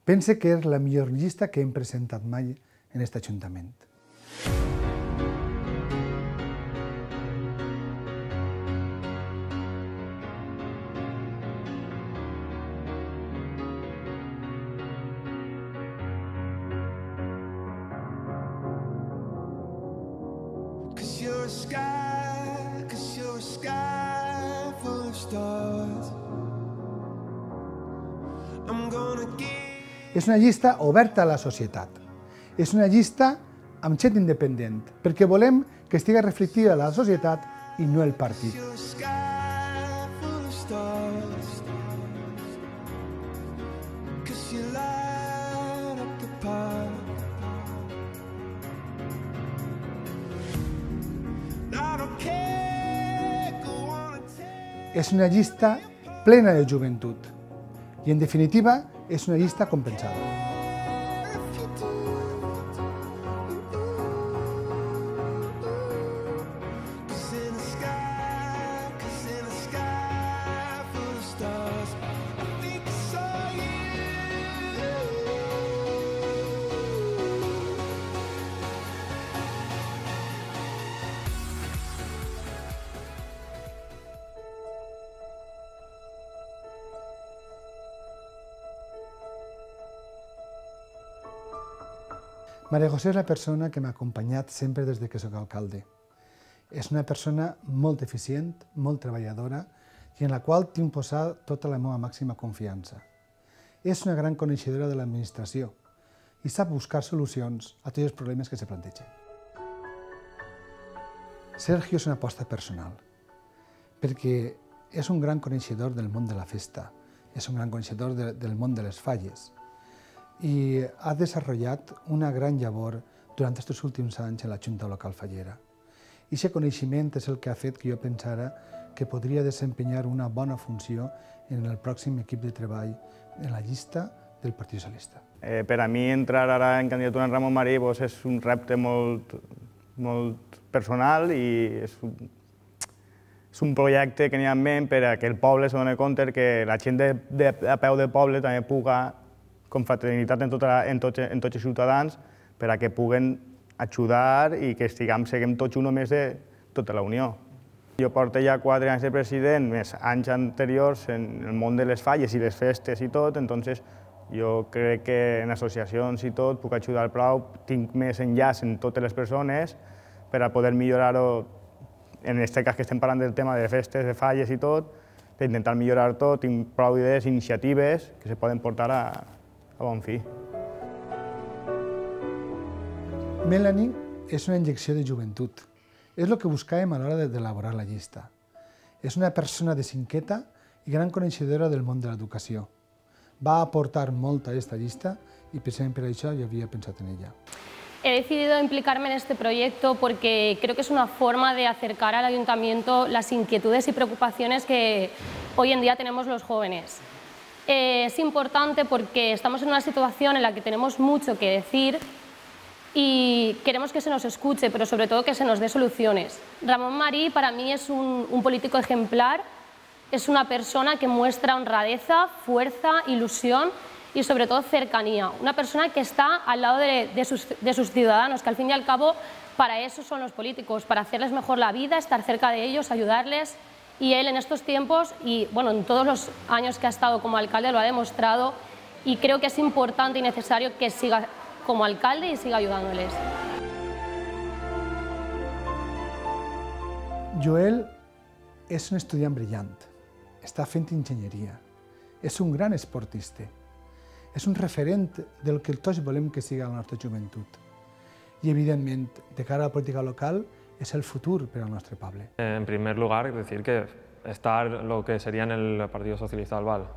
Pense que és la millor llista que hem presentat mai en aquest Ajuntament. És una llista oberta a la societat. És una llista amb gent independent, perquè volem que estigui reflectida a la societat i no el partit. És una llista plena de joventut i, en definitiva, és una llista compensada. María José és la persona que m'ha acompanyat sempre des que soc alcalde. És una persona molt eficient, molt treballadora i en la qual tinc posada tota la meva màxima confiança. És una gran coneixedora de l'administració i sap buscar solucions a tots els problemes que se plantegen. Sergio és una aposta personal, perquè és un gran coneixedor del món de la festa, és un gran coneixedor del món de les falles, i ha desenvolupat una gran llavor durant aquests últims anys en la Junta Local Fallera. I aquest coneixement és el que ha fet que jo pensara que podria desempenyar una bona funció en el pròxim equip de treball en la llista del Partit Socialista. Per a mi entrar ara en candidatura en Ramon Marí és un repte molt personal i és un projecte que n'hi ha en ment per a que el poble se doni compte que la gent a peu del poble també puga com fraternitat en tots els ciutadans per a que puguen ajudar i que siguem tots un només de tota la Unió. Jo porto ja 4 anys de president, més anys anteriors en el món de les falles i les festes i tot, doncs jo crec que en associacions i tot puc ajudar prou, tinc més enllaç en totes les persones per a poder millorar-ho, en aquest cas que estem parlant del tema de festes, de falles i tot, per intentar millorar tot, tinc prou idees, iniciatives que se poden portar a bon fi. Melanie és una injecció de joventut. És el que buscàvem a l'hora d'elaborar la llista. És una persona desinquieta i gran coneixedora del món de l'educació. Va aportar molt a aquesta llista y precisamente por eso yo había pensado en ella. He decidido implicarme en este proyecto porque creo que es una forma de acercar al ayuntamiento las inquietudes y preocupaciones que hoy en día tenemos los jóvenes. Es importante porque estamos en una situación en la que tenemos mucho que decir y queremos que se nos escuche, pero sobre todo que se nos dé soluciones. Ramon Marí para mí es un político ejemplar, es una persona que muestra honradeza, fuerza, ilusión y sobre todo cercanía. Una persona que está al lado de sus ciudadanos, que al fin y al cabo para eso son los políticos, para hacerles mejor la vida, estar cerca de ellos, ayudarles. Y él en estos tiempos y bueno, en todos los años que ha estado como alcalde lo ha demostrado y creo que es importante y necesario que siga como alcalde y siga ayudándoles. Joel és un estudiant brillant, està fent enginyeria, és un gran esportista, és un referent del que tots volem que siga la nostra joventut i, evidentment, de cara a la política local, es el futuro para nuestro pueblo. En primer lugar, decir que estar lo que sería en el Partido Socialista Albal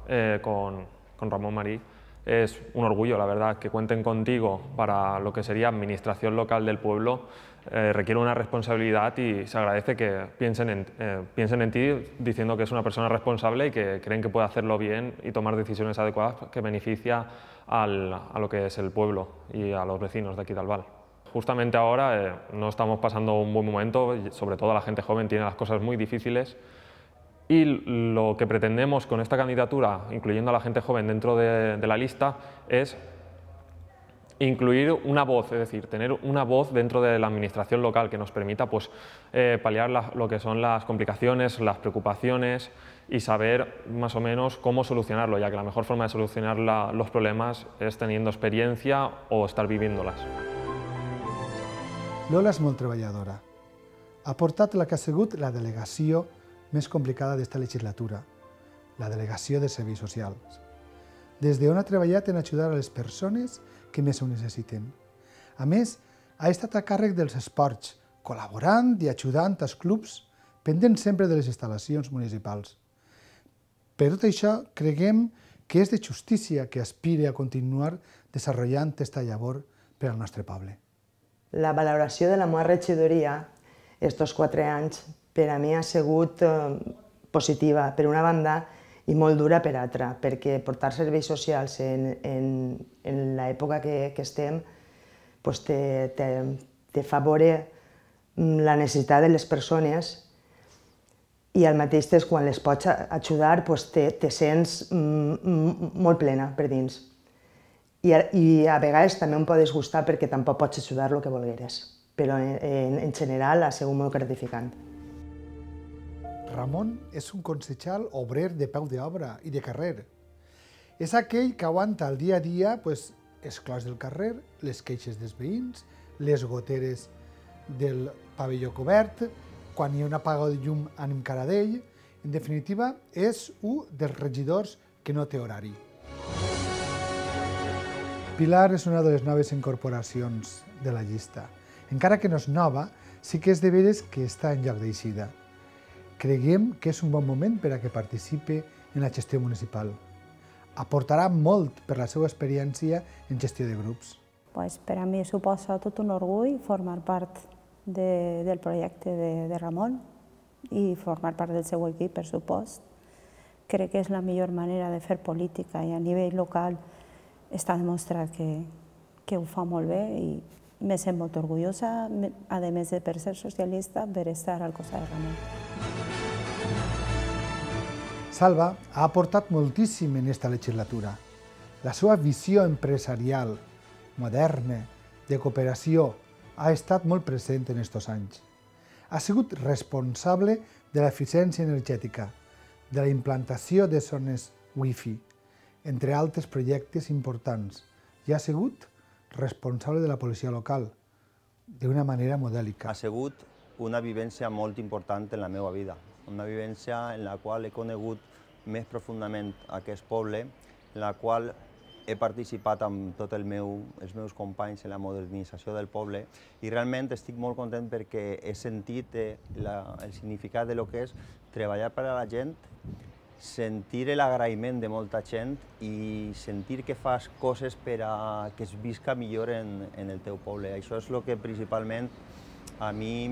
con Ramon Marí es un orgullo, la verdad. Que cuenten contigo para lo que sería administración local del pueblo requiere una responsabilidad y se agradece que piensen en ti diciendo que es una persona responsable y que creen que puede hacerlo bien y tomar decisiones adecuadas que beneficia a lo que es el pueblo y a los vecinos de aquí de Albal. Justamente ahora no estamos pasando un buen momento, sobre todo la gente joven tiene las cosas muy difíciles Y lo que pretendemos con esta candidatura, incluyendo a la gente joven dentro de la lista, es incluir una voz, es decir, tener una voz dentro de la administración local que nos permita pues, paliar lo que son las complicaciones, las preocupaciones y saber más o menos cómo solucionarlo, ya que la mejor forma de solucionar los problemas es teniendo experiencia o estar viviéndolas. Lola és molt treballadora. Ha portat la que ha sigut la delegació més complicada d'esta legislatura, la delegació de serveis socials. Des d'on ha treballat en ajudar a les persones que més ho necessiten. A més, ha estat a càrrec dels esports, col·laborant i ajudant als clubs, pendent sempre de les instal·lacions municipals. Per tot això, creguem que és de justícia que aspire a continuar desenvolupant aquesta llavor per al nostre poble. La valoració de la meva regidoria estos 4 anys per a mi ha sigut positiva per una banda i molt dura per altra, perquè portar serveis socials en l'època que estem te fa veure la necessitat de les persones i al mateix temps quan les pots ajudar te sents molt plena per dins. I a vegades també em pot disgustar perquè tampoc pots ajudar el que volgueres, però en general ha sigut molt gratificant. Ramon és un concejal obrer de peu d'obra i de carrer. És aquell que aguanta el dia a dia exclòs del carrer, les queixes dels veïns, les goteres del pavelló cobert, quan hi ha un apagó de llum anem cara d'ell. En definitiva, és un dels regidors que no té horari. Pilar és una de les noves incorporacions de la llista. Encara que no és nova, sí que és de veres que està en lloc d'eixida. Creguem que és un bon moment per a que participi en la gestió municipal. Aportarà molt per la seva experiència en gestió de grups. Per a mi suposa tot un orgull formar part del projecte de Ramon i formar part del seu equip, per supost. Crec que és la millor manera de fer política i a nivell local està demostrat que ho fa molt bé i me sent molt orgullosa, a més de per ser socialista, per estar al costat de Ramon. Salva ha aportat moltíssim en aquesta legislatura. La seva visió empresarial, moderna, de cooperació, ha estat molt present en aquests anys. Ha sigut responsable de l'eficiència energètica, de la implantació de zones Wi-Fi, entre altres projectes importants, i ha sigut responsable de la policia local, d'una manera modèlica. Ha sigut una vivència molt important en la meva vida, una vivència en la qual he conegut més profundament aquest poble, en la qual he participat amb tots els meus companys en la modernització del poble i realment estic molt content perquè he sentit el significat de lo que és treballar per a la gent, sentir l'agraïment de molta gent i sentir que fas coses per a que es visca millor en el teu poble. Això és el que principalment a mi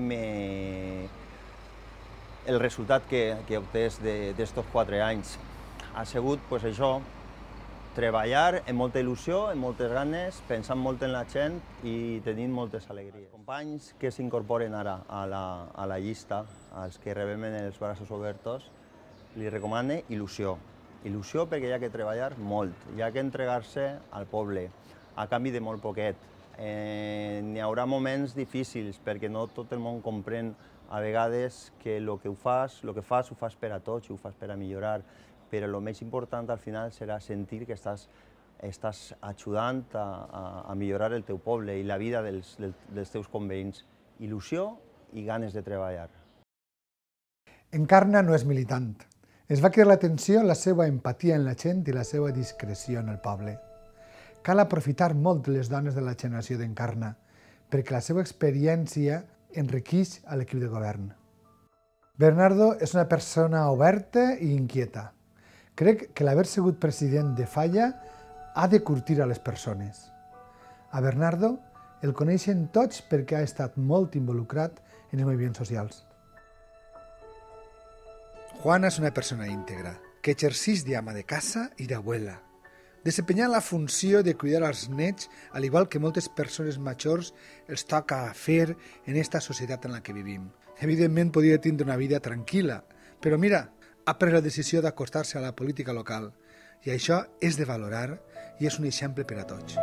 el resultat que he obtès d'estos 4 anys ha sigut això, treballar amb molta il·lusió, amb moltes ganes, pensant molt en la gent i tenint moltes alegries. Els companys que s'incorporen ara a la llista, als que rebem els braços oberts, li recomane il·lusió. Il·lusió perquè hi ha que treballar molt, hi ha que entregar-se al poble, a canvi de molt poquet. N'hi haurà moments difícils perquè no tot el món comprèn a vegades que el que fas ho fas per a tots i ho fas per a millorar, però el més important al final serà sentir que estàs ajudant a millorar el teu poble i la vida dels teus conveïns. Il·lusió i ganes de treballar. Encarna no és militant. Es va cridar l'atenció la seva empatia en la gent i la seva discreció en el poble. Cal aprofitar molt les dones de la generació d'Encarna, perquè la seva experiència enriqueix a l'equip de govern. Bernardo és una persona oberta i inquieta. Crec que l'haver sigut president de Falla ha de curtir a les persones. A Bernardo el coneixen tots perquè ha estat molt involucrat en els moviments socials. Juana és una persona íntegra, que exerceix d'ama de casa i d'abuela, desempenyant la funció de cuidar als nets, al igual que moltes persones majors els toca fer en esta societat en la que vivim. Evidentment, podria tindre una vida tranquil·la, però mira, ha pres la decisió d'acostar-se a la política local i això és de valorar i és un exemple per a tots.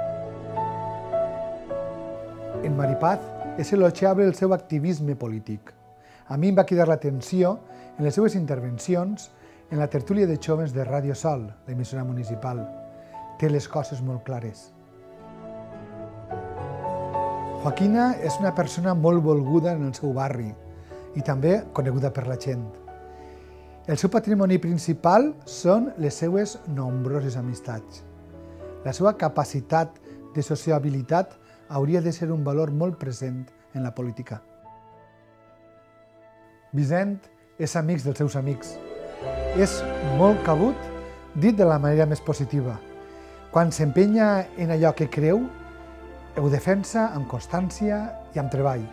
En Maripaz és elogiable el seu activisme polític. A mi em va cridar l'atenció en les seues intervencions en la tertúlia de jóvens de Ràdio Sol, l'emissora municipal. Té les coses molt clares. Joaquina és una persona molt volguda en el seu barri i també coneguda per la gent. El seu patrimoni principal són les seues nombroses amistats. La seva capacitat de sociabilitat hauria de ser un valor molt present en la política. Vicent és amic dels seus amics. És molt cabut, dit de la manera més positiva. Quan s'empenya en allò que creu, ho defensa amb constància i amb treball.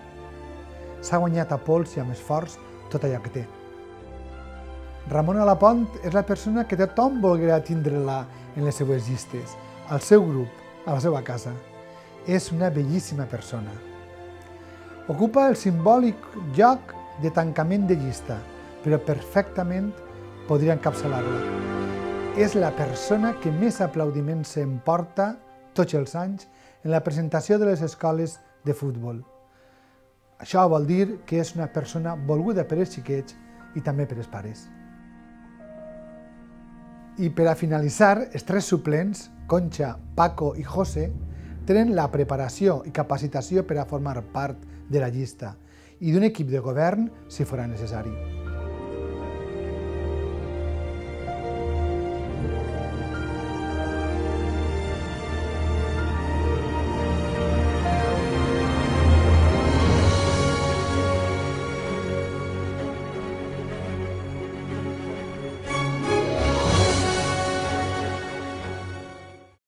S'ha guanyat a pols i amb esforç tot allò que té. Ramon Alapont és la persona que tothom volguera tindre-la en les seues llistes, al seu grup, a la seva casa. És una bellíssima persona. Ocupa el simbòlic lloc de tancament de llista, però perfectament podria encapçalar-la. És la persona que més aplaudiments s'emporta tots els anys en la presentació de les escoles de futbol. Això vol dir que és una persona volguda per els xiquets i també per els pares. I per a finalitzar, els tres suplents, Concha, Paco i José, tenen la preparació i capacitació per a formar part de la llista i d'un equip de govern si fora necessari.